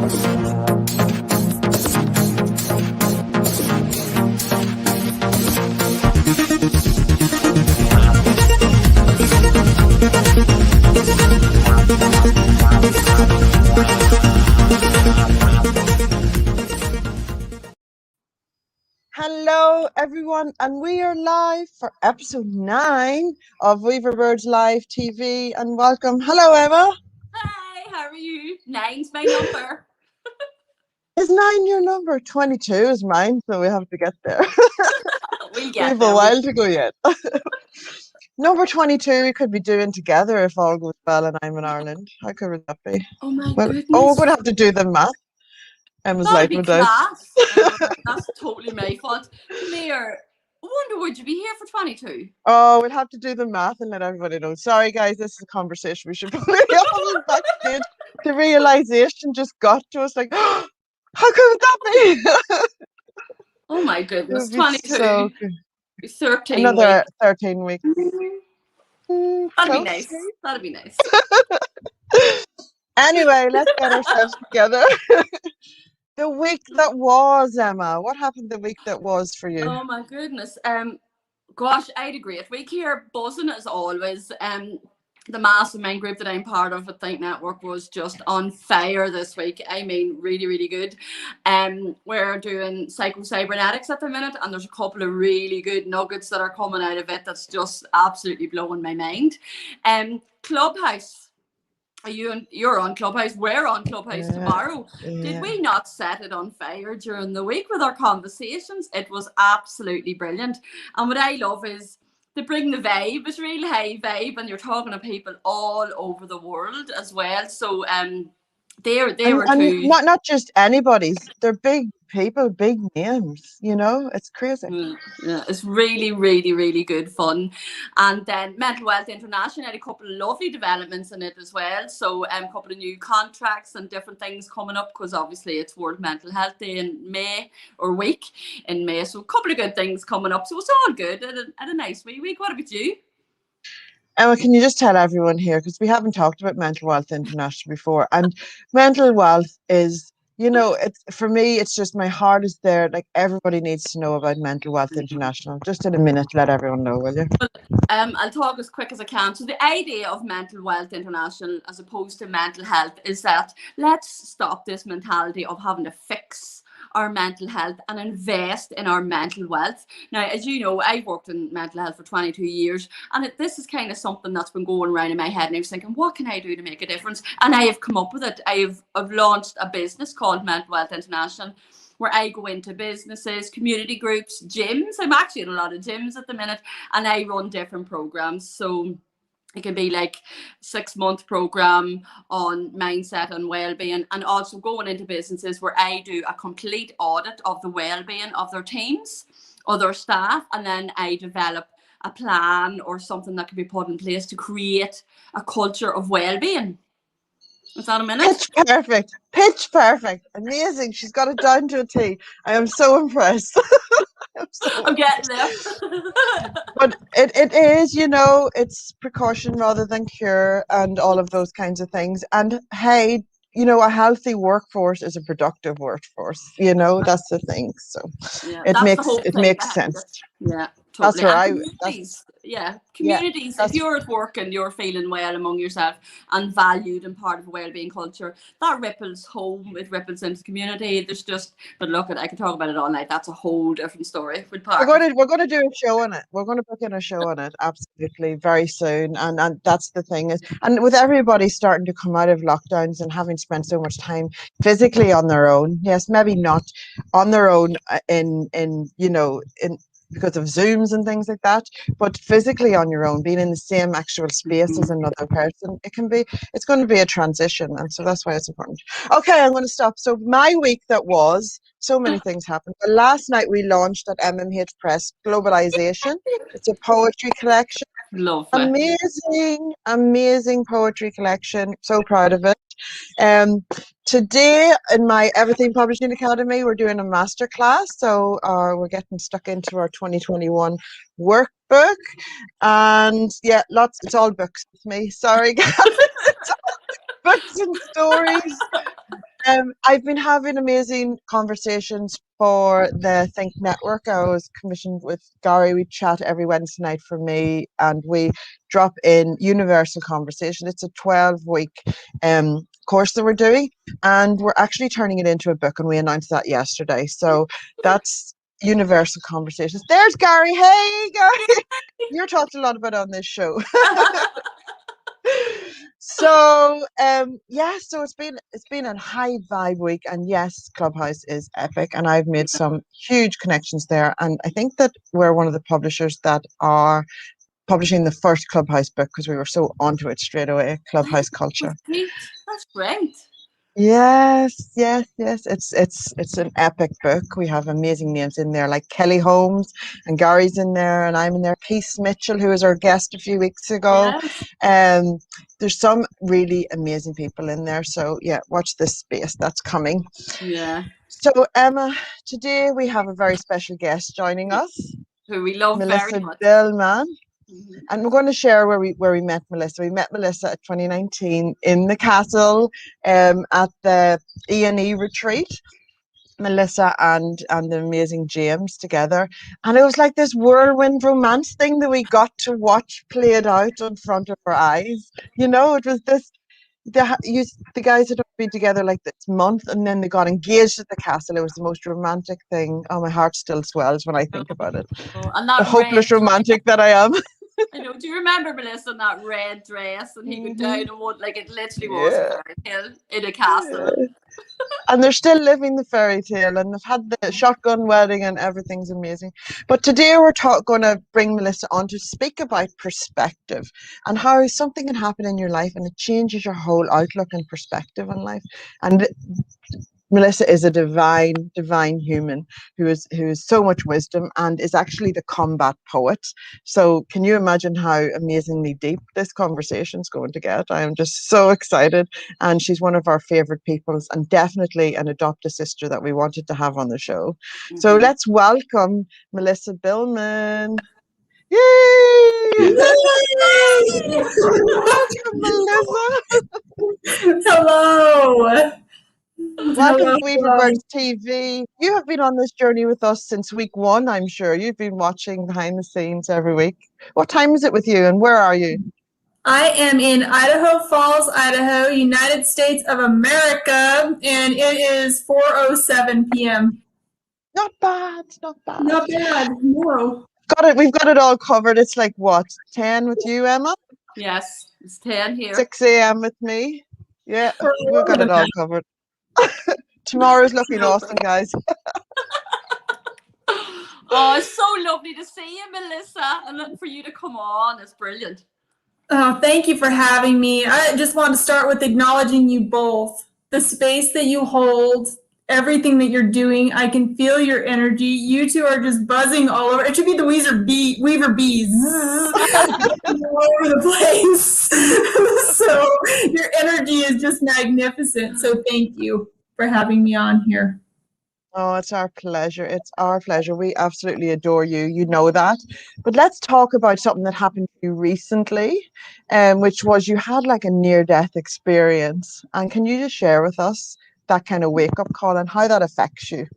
Hello, everyone, and we are live for episode 9 of Weaverbirds TV. And welcome. Hello, Emma. Hi, how are you? 9's my number. Is 9 your number? 22 is mine, so we have to get there. We have a while to go yet. Number 22 we could be doing together if all goes well and I'm in Ireland. How could would that be? Oh my goodness. Oh, we're going to have to do the math. Emma's That'd like, be class. That's totally my fault. Come here. I wonder, would you be here for 22? Oh, we'll have to do the math and let everybody know. Sorry, guys, this is a conversation we should probably have backstage. The realization just got to us, like, oh, how could that be? Oh my goodness, 22. So 13 Another weeks. 13 weeks. That'd be nice. That'd be nice. Anyway, let's get ourselves together. The week that was, Emma. What happened the week that was for you? Oh my goodness. Gosh, I had a great week here, buzzing as always. The mastermind group that I'm part of at Think Network was just on fire this week. I mean, really, really good. We're doing psycho-cybernetics at the minute, and there's a couple of really good nuggets that are coming out of it that's just absolutely blowing my mind. Clubhouse. You're on Clubhouse. We're on Clubhouse tomorrow. Yeah. Did we not set it on fire during the week with our conversations? It was absolutely brilliant. And what I love is they bring the vibe. It's really high vibe, and you're talking to people all over the world as well. So they were too. Not just anybody's. They're big people, big names. You know, it's crazy. Yeah, it's really, really, really good fun. And then Mental Wealth International had a couple of lovely developments in it as well. So a couple of new contracts and different things coming up, because obviously it's World Mental Health Day in May, or week in May. So a couple of good things coming up. So it's all good. Had a nice week. What about you? Emma, can you just tell everyone here, because we haven't talked about Mental Wealth International before, and mental wealth is, you know, it's, for me, it's just, my heart is there. Like, everybody needs to know about Mental Wealth International. Just in a minute, let everyone know, will you? I'll talk as quick as I can. So the idea of Mental Wealth International, as opposed to mental health, is that let's stop this mentality of having to fix our mental health and invest in our mental wealth. Now, as you know, I've worked in mental health for 22 years, and this is kind of something that's been going around in my head, and I was thinking, what can I do to make a difference? And I have come up with it. I've launched a business called Mental Wealth International, where I go into businesses, community groups, gyms. I'm actually in a lot of gyms at the minute, and I run different programs. So it can be like 6-month program on mindset and well-being, and also going into businesses where I do a complete audit of the well-being of their teams or their staff, and then I develop a plan or something that can be put in place to create a culture of well-being. Is that a minute? Pitch perfect. Amazing. She's got it down to a T. I am so impressed. I'm getting there. But it is, you know, it's precaution rather than cure, and all of those kinds of things. And hey, you know, a healthy workforce is a productive workforce. You know, that's the thing. So yeah, it makes sense. Yeah. That's Totally. where communities. If you're at work and you're feeling well among yourself and valued and part of a well-being culture, that ripples home. It ripples into the community. There's just, but look, I can talk about it all night. That's a whole different story. We're going to do a show on it. We're going to book in a show on it, absolutely, very soon. And that's the thing is, and with everybody starting to come out of lockdowns and having spent so much time physically on their own, yes, maybe not on their own in you know, in because of Zooms and things like that, but physically on your own, being in the same actual space as another person, it's going to be a transition, and so that's why it's important. Okay, I'm going to stop. So my week that was, so many things happened. But last night we launched at MMH Press Globalization. It's a poetry collection. Lovely. Amazing poetry collection. So proud of it. Today in my Everything Publishing Academy, we're doing a masterclass. So we're getting stuck into our 2021 workbook. And yeah, it's all books with me. Sorry, guys. Books and stories. I've been having amazing conversations for the Think Network. I was commissioned with Gary. We chat every Wednesday night for me, and we drop in Universal Conversation. It's a 12-week course that we're doing, and we're actually turning it into a book, and we announced that yesterday. So that's Universal Conversations. There's Gary. Hey, Gary. You're talked a lot about on this show. So yeah, so it's been a high vibe week, and yes, Clubhouse is epic, and I've made some huge connections there, and I think that we're one of the publishers that are publishing the first Clubhouse book because we were so onto it straight away. Clubhouse culture. That's great. That's great. Yes, yes, yes. It's an epic book. We have amazing names in there, like Kelly Holmes, and Gary's in there, and I'm in there. Peace Mitchell, who was our guest a few weeks ago. Yes. There's some really amazing people in there. So yeah, watch this space. That's coming. Yeah. So Emma, today we have a very special guest joining us, Who we love very Melissa much. Billman. Mhm. And we're going to share where we met Melissa. We met Melissa at 2019 in the castle at the E&E retreat. Melissa and the amazing James together, and it was like this whirlwind romance thing that we got to watch played out in front of our eyes. You know, it was this. The guys had been together like this month, and then they got engaged at the castle. It was the most romantic thing. Oh, my heart still swells when I think about it. Oh, and The that hopeless red romantic that I am. I know. Do you remember Melissa in that red dress? And he go down and what, like it literally was a Yeah. fairy tale in a castle. And they're still living the fairy tale, and they've had the shotgun wedding, and everything's amazing. But today we're going to bring Melissa on to speak about perspective and how something can happen in your life and it changes your whole outlook and perspective on life. And Melissa is a divine human who is so much wisdom and is actually the combat poet. So can you imagine how amazingly deep this conversation is going to get? I am just so excited, and she's one of our favorite people and definitely an adopted sister that we wanted to have on the show. So let's welcome Melissa Billman. Yay! Welcome, Melissa. Hello. Welcome Hello. to Weaverbirds TV. You have been on this journey with us since week one, I'm sure. You've been watching behind the scenes every week. What time is it with you, and where are you? I am in Idaho Falls, Idaho, United States of America, and it is 4:07 p.m. Not bad, not bad. Not bad. No. We've got it all covered. It's like what, 10 with you, Emma? Yes, it's 10 here. 6 a.m. with me. Yeah, we've got it all covered. Tomorrow's looking awesome, guys. Oh, it's so lovely to see you, Melissa, and for you to come on. It's brilliant. Oh, thank you for having me. I just want to start with acknowledging you both. The space that you hold, everything that you're doing, I can feel your energy. You two are just buzzing all over. It should be the Weaver bees all over the place. So your energy is just magnificent. So thank you for having me on here. Oh, it's our pleasure. It's our pleasure. We absolutely adore you. You know that. But let's talk about something that happened to you recently, which was you had like a near-death experience. And can you just share with us that kind of wake-up call and how that affects you?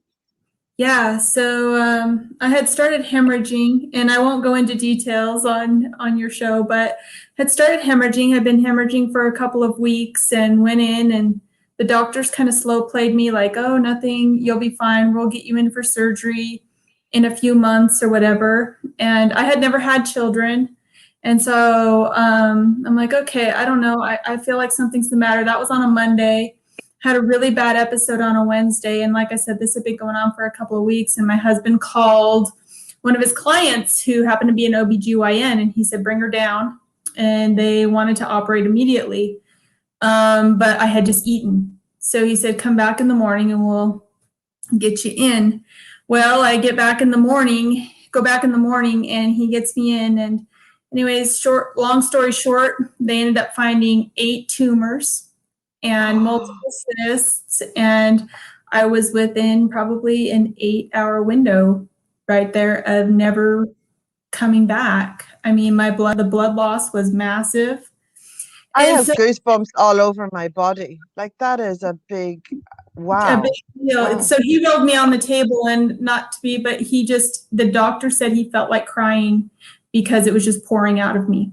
Yeah, so I had started hemorrhaging, and I won't go into details on your show, but had started hemorrhaging, had been hemorrhaging for a couple of weeks, and went in, and the doctors kind of slow played me like, oh, nothing, you'll be fine. We'll get you in for surgery in a few months or whatever. And I had never had children. And so I'm like, okay, I don't know. I feel like something's the matter. That was on a Monday. Had a really bad episode on a Wednesday. And like I said, this had been going on for a couple of weeks. And my husband called one of his clients who happened to be an OBGYN. And he said, bring her down. And they wanted to operate immediately. But I had just eaten. So he said, come back in the morning and we'll get you in. Well, I go back in the morning and he gets me in. And anyways, long story short, they ended up finding 8 tumors and multiple cysts. And I was within probably an 8-hour window right there of never coming back. I mean, the blood loss was massive. I And have so goosebumps all over my body. Like that is a big a wow. big deal. Wow. So he rolled me on the table, and not to be, but the doctor said he felt like crying because it was just pouring out of me.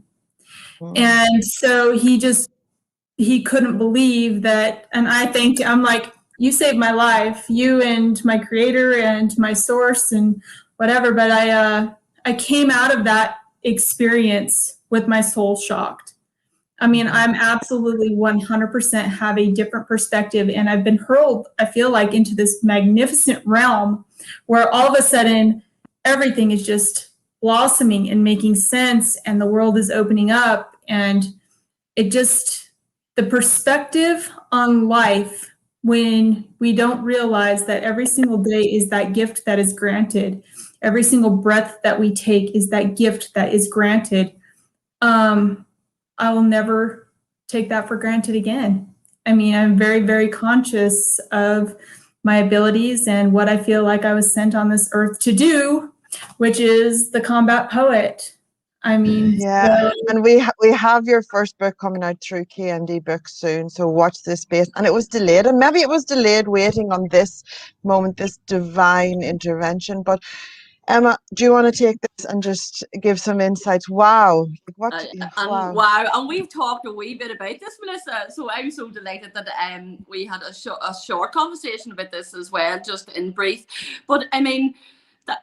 And so he couldn't believe that. And I'm like, you saved my life, you and my creator and my source and whatever. But I came out of that experience with my soul shocked. I mean, I'm absolutely 100% have a different perspective, and I've been hurled, I feel like, into this magnificent realm where all of a sudden everything is just blossoming and making sense, and the world is opening up, and the perspective on life, when we don't realize that every single day is that gift that is granted, every single breath that we take is that gift that is granted. I will never take that for granted again. I mean, I'm very, very conscious of my abilities and what I feel like I was sent on this earth to do, which is the combat poet. I mean, yeah, and we have your first book coming out through KMD Books soon, so watch this space. And it was delayed, and maybe it was delayed waiting on this moment, this divine intervention. But Emma, do you want to take this and just give some insights? Wow, Wow, and we've talked a wee bit about this, Melissa. So I'm so delighted that we had a short conversation about this as well, just in brief. But I mean,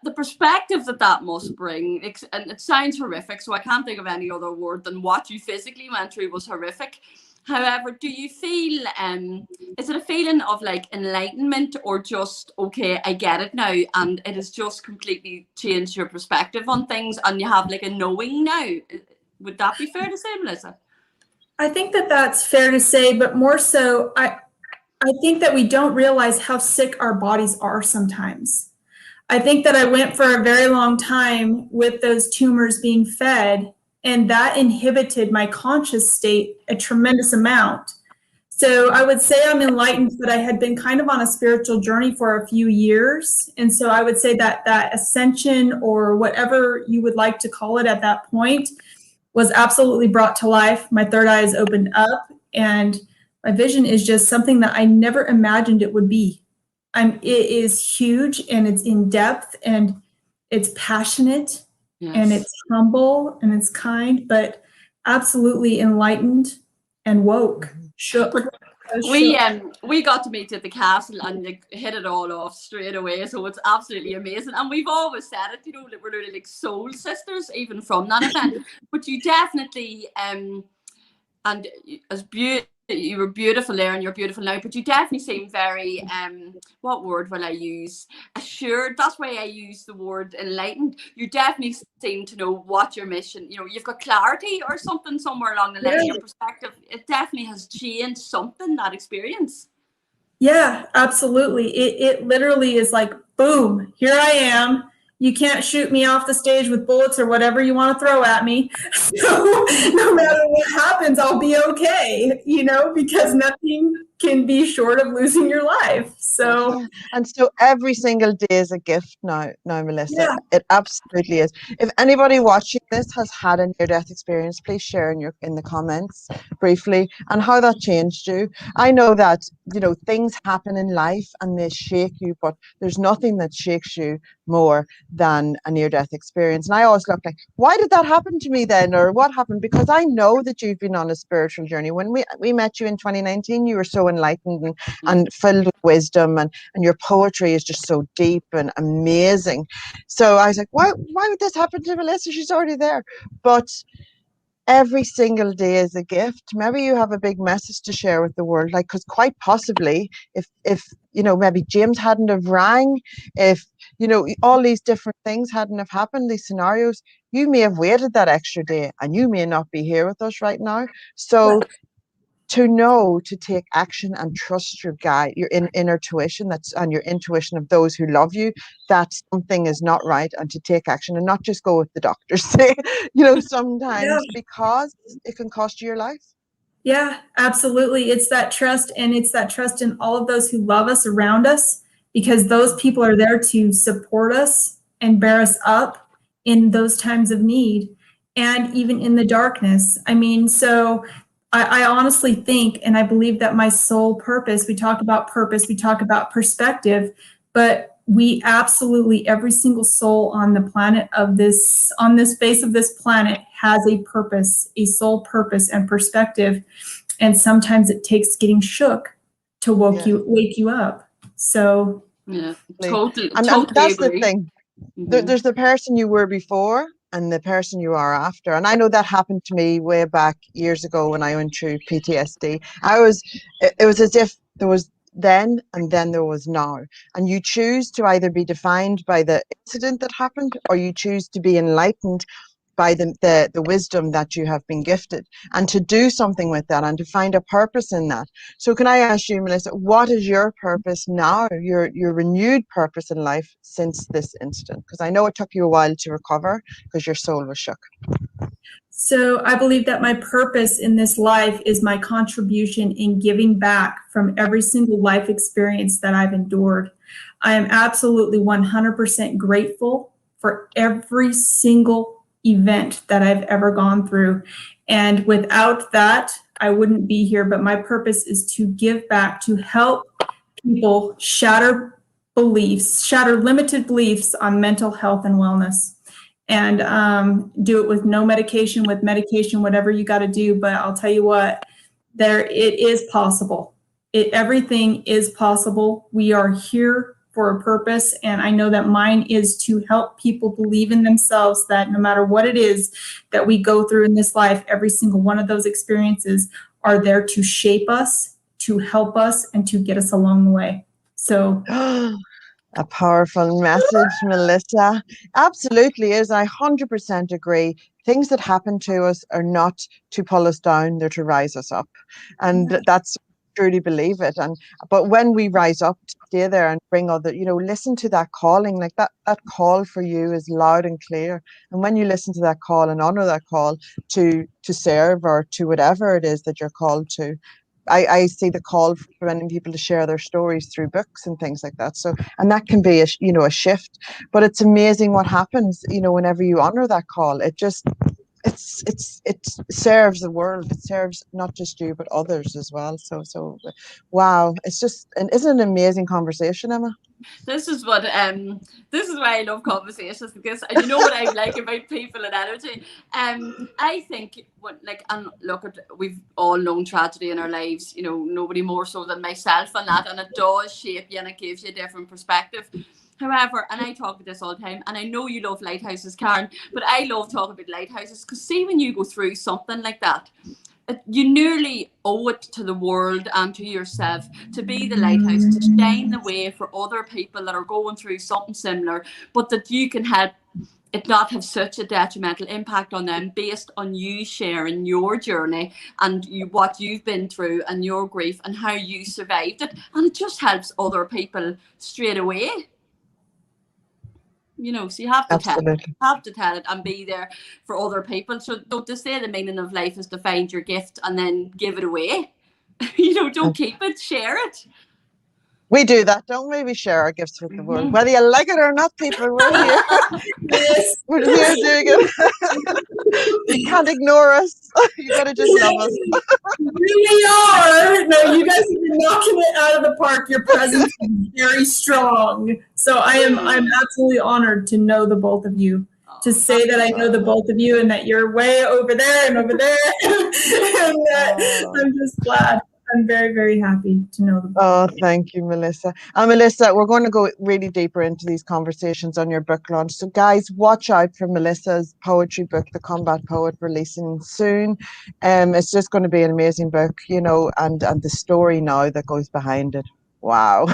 the perspective that must bring, and it sounds horrific, so I can't think of any other word than what you physically went through was horrific. However, do you feel, is it a feeling of like enlightenment, or just, okay, I get it now, and it has just completely changed your perspective on things, and you have like a knowing now? Would that be fair to say, Melissa? I think that that's fair to say, but more so, I think that we don't realize how sick our bodies are sometimes. I think that I went for a very long time with those tumors being fed, and that inhibited my conscious state a tremendous amount. So I would say I'm enlightened, but I had been kind of on a spiritual journey for a few years. And so I would say that that ascension, or whatever you would like to call it at that point, was absolutely brought to life. My third eye is opened up, and my vision is just something that I never imagined it would be. It is huge, and it's in depth, and it's passionate, yes, and it's humble, and it's kind, but absolutely enlightened and woke. Shook. We got to meet at the castle and like, hit it all off straight away, so it's absolutely amazing. And we've always said it, you know, that we're really like soul sisters, even from that event. But you definitely and as you were beautiful there, and you're beautiful now, but you definitely seem very what word will I use, assured. That's why I use the word enlightened. You definitely seem to know what your mission, you know, you've got clarity or something somewhere along the line. Your perspective, it definitely has changed something, that experience. Yeah, absolutely. It literally is like, boom, here I am. You can't shoot me off the stage with bullets or whatever you want to throw at me. So no matter what happens, I'll be okay, you know, because nothing can be short of losing your life. So, and so every single day is a gift now, Melissa. Yeah. It absolutely is. If anybody watching this has had a near-death experience, please share in the comments briefly and how that changed you. I know that, you know, things happen in life and they shake you, but there's nothing that shakes you more than a near-death experience. And I always look like, why did that happen to me then, or what happened? Because I know that you've been on a spiritual journey. When we met you in 2019, you were so enlightened and filled with wisdom, and your poetry is just so deep and amazing. So I was like, why would this happen to Melissa? She's already there. But every single day is a gift. Maybe you have a big message to share with the world, like, because quite possibly if you know, maybe James hadn't have rang, if you know, all these different things hadn't have happened, these scenarios, you may have waited that extra day and you may not be here with us right now. So to know to take action and trust your guide, your inner tuition, and your intuition of those who love you, that something is not right, and to take action and not just go with the doctors say, you know, sometimes, because it can cost you your life. Yeah, absolutely. It's that trust, and it's that trust in all of those who love us around us, because those people are there to support us and bear us up in those times of need, and even in the darkness. I mean, so I honestly think, and I believe that my sole purpose, we talk about purpose, we talk about perspective, but we absolutely, every single soul on the planet of this, on this face of this planet has a purpose, a sole purpose and perspective. And sometimes it takes getting shook to wake you up. So yeah, and totally that's agree. the thing. There's the person you were before and the person you are after. And I know that happened to me way back years ago when I went through PTSD. It was as if there was then and then there was now. And you choose to either be defined by the incident that happened, or you choose to be enlightened by the wisdom that you have been gifted, and to do something with that and to find a purpose in that. So can I ask you, Melissa, what is your purpose now, your renewed purpose in life since this incident? Because I know it took you a while to recover because your soul was shook. So I believe that my purpose in this life is my contribution in giving back from every single life experience that I've endured. I am absolutely 100% grateful for every single event that I've ever gone through. And without that, I wouldn't be here. But my purpose is to give back, to help people shatter limited beliefs on mental health and wellness. And do it with no medication, with medication, whatever you got to do. But I'll tell you what, it is possible. Everything is possible. We are here for a purpose. And I know that mine is to help people believe in themselves, that no matter what it is that we go through in this life, every single one of those experiences are there to shape us, to help us, and to get us along the way. So a powerful message, Melissa. Absolutely is. I 100% agree. Things that happen to us are not to pull us down, they're to rise us up. And that's truly believe it. But when we rise up, stay there and bring other, listen to that calling. Like that call for you is loud and clear. And when you listen to that call and honor that call to serve or to whatever it is that you're called to, I see the call for many people to share their stories through books and things like that. So, and that can be a shift, but it's amazing what happens, whenever you honor that call. It serves the world. It serves not just you, but others as well. So wow. It's isn't it an amazing conversation, Emma? This is why I love conversations, because you know what I like about people and energy. I think and look, we've all known tragedy in our lives, nobody more so than myself and that, and it does shape you and it gives you a different perspective. However, and I talk about this all the time, and I know you love lighthouses, Karen, but I love talking about lighthouses, because see, when you go through something like that, you nearly owe it to the world and to yourself to be the lighthouse, to shine the way for other people that are going through something similar, but that you can help it not have such a detrimental impact on them, based on you sharing your journey and what you've been through and your grief and how you survived it. And it just helps other people straight away. So you have to tell it and be there for other people. So don't just say the meaning of life is to find your gift and then give it away. Don't keep it, share it. We do that, don't we? We share our gifts with the world. Whether you like it or not, people, we're here. yes. We're here doing it. You can't ignore us. You gotta just love us. We are. No, you guys have been knocking it out of the park. Your presence is very strong. So I'm absolutely honored to know the both of you. To say that I know the both of you and that you're way over there and over there. And I'm just glad. I'm very, very happy to know them. Oh, thank you, Melissa. And Melissa, we're going to go really deeper into these conversations on your book launch. So guys, watch out for Melissa's poetry book, The Combat Poet, releasing soon. It's just going to be an amazing book, and the story now that goes behind it. Wow.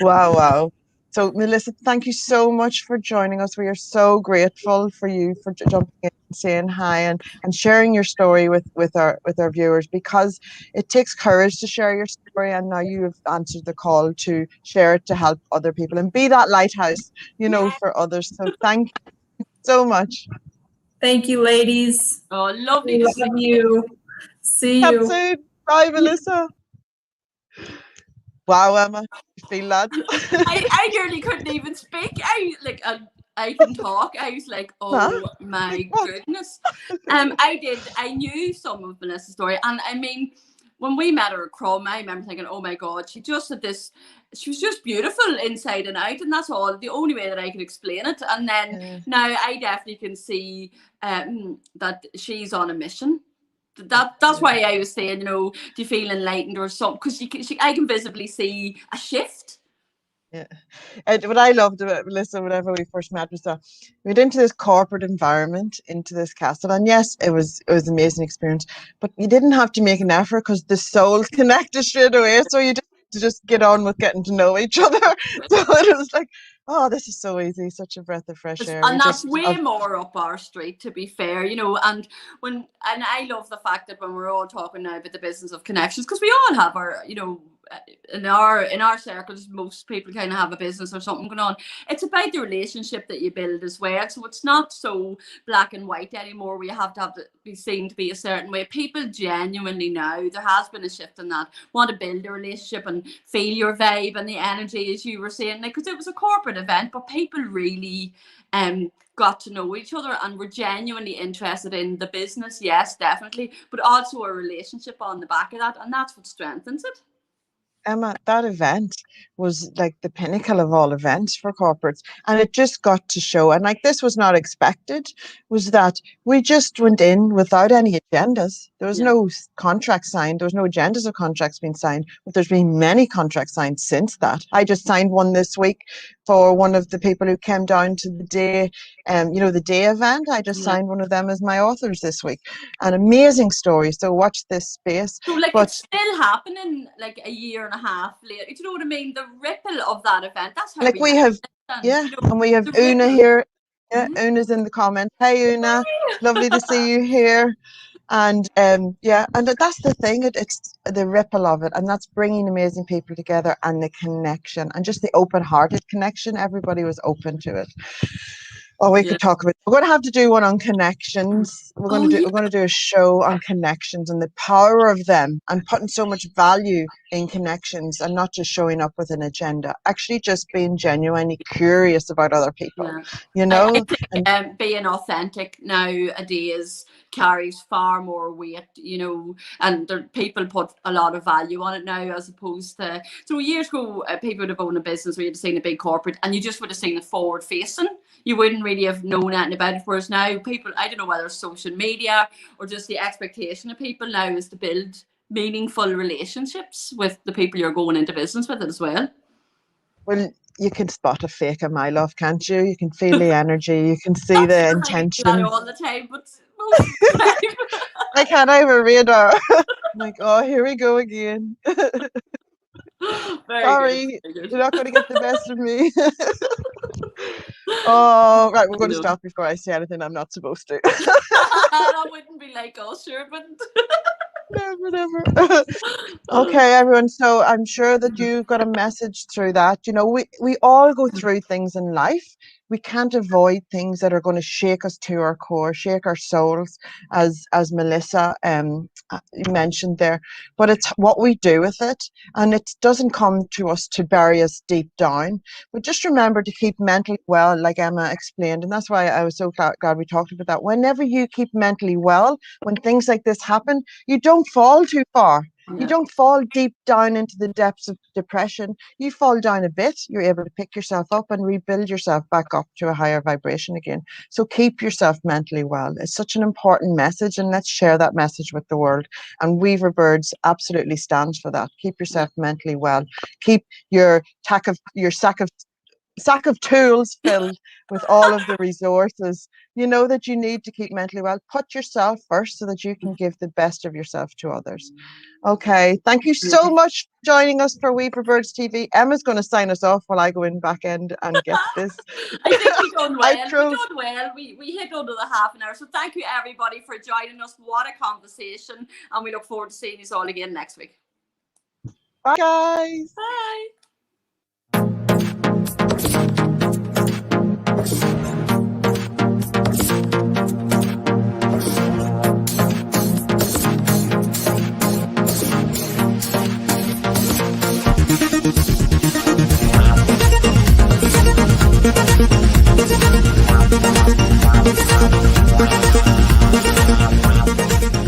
Wow. So Melissa, thank you so much for joining us. We are so grateful for you for jumping in and saying hi and sharing your story with our viewers, because it takes courage to share your story, and now you have answered the call to share it, to help other people and be that lighthouse, for others. So thank you so much. Thank you, ladies. Oh, lovely to see you. See you. Soon. Bye, Melissa. Wow, Emma, you feel that? I nearly couldn't even speak. I can talk. I was like, Huh? oh my Like what? goodness. I knew some of Melissa's story. And I mean, when we met her at Crom, I remember thinking, oh my God, she just had this, she was just beautiful inside and out. And that's all, the only way that I can explain it. And then Yeah. now I definitely can see that she's on a mission. That's why I was saying, you know, do you feel enlightened or something? Because I can visibly see a shift. Yeah. And what I loved about Melissa, whenever we first met, was that we went into this corporate environment, into this castle, and yes, it was an amazing experience. But you didn't have to make an effort because the souls connected straight away. So you just get on with getting to know each other. So it was like, oh, this is so easy, such a breath of fresh air. And that's way more up our street, to be fair, you know. And I love the fact that when we're all talking now about the business of connections, because we all have our, you know, in our circles, most people kind of have a business or something going on. It's about the relationship that you build as well. So it's not so black and white anymore. We have to be seen to be a certain way. People genuinely now, there has been a shift in that, want to build a relationship and feel your vibe and the energy, as you were saying, like, because it was a corporate event, but people really got to know each other and were genuinely interested in the business. Yes, definitely, but also a relationship on the back of that, and that's what strengthens it. Emma, that event was like the pinnacle of all events for corporates. And it just got to show, and like this was not expected, was that we just went in without any agendas. There was no contract signed. There was no agendas of contracts being signed, but there's been many contracts signed since that. I just signed one this week for one of the people who came down to the day, you know, the day event. I just signed one of them as my authors this week. An amazing story. So watch this space. So like it's still happening like a year and a half later. Do you know what I mean? The ripple of that event. That's how like we have, yeah, you know, and we have Una here. Yeah, Una's in the comments. Hey, Una, lovely to see you here. And yeah, and that's the thing. It's the ripple of it, and that's bringing amazing people together, and the connection, and just the open-hearted connection. Everybody was open to it. Oh, we could talk about. We're going to have to do one on connections. We're going to do a show on connections and the power of them, and putting so much value in connections, and not just showing up with an agenda. Actually, just being genuinely curious about other people. You know, I think, being authentic nowadays carries far more weight, you know, and people put a lot of value on it now, as opposed to, so years ago, people would have owned a business where you'd have seen a big corporate and you just would have seen it forward facing. You wouldn't really have known anything about it. Whereas now people, I don't know whether it's social media or just the expectation of people now is to build meaningful relationships with the people you're going into business with as well. Well, you can spot a fake in my love, can't you? You can feel the energy, you can see the intention. Not all the time, but most of the time. I can't have a radar. I'm like, oh, here we go again. Sorry, you're not going to get the best of me. Oh, right, we're going to stop before I say anything I'm not supposed to. That wouldn't be like us, sure, but never. Okay, everyone, so I'm sure that you got a message through that. You know, we all go through things in life. We can't avoid things that are going to shake us to our core, shake our souls, as Melissa mentioned there. But it's what we do with it, and it doesn't come to us to bury us deep down. But just remember to keep mentally well, like Emma explained, and that's why I was so glad we talked about that. Whenever you keep mentally well, when things like this happen, you don't fall too far. You don't fall deep down into the depths of depression. You fall down a bit, you're able to pick yourself up and rebuild yourself back up to a higher vibration again. So keep yourself mentally well. It's such an important message, and let's share that message with the world. And Weaverbirds absolutely stands for that. Keep yourself mentally well. Keep your sack of tools filled with all of the resources, you know, that you need to keep mentally well. Put yourself first so that you can give the best of yourself to others. Okay, thank you so much for joining us for Weaverbirds TV. Emma's going to sign us off while I go in back end and get this. I think we've done well. We've done well. We hit under the half an hour. So thank you everybody for joining us. What a conversation. And we look forward to seeing you all again next week. Bye, guys. Bye.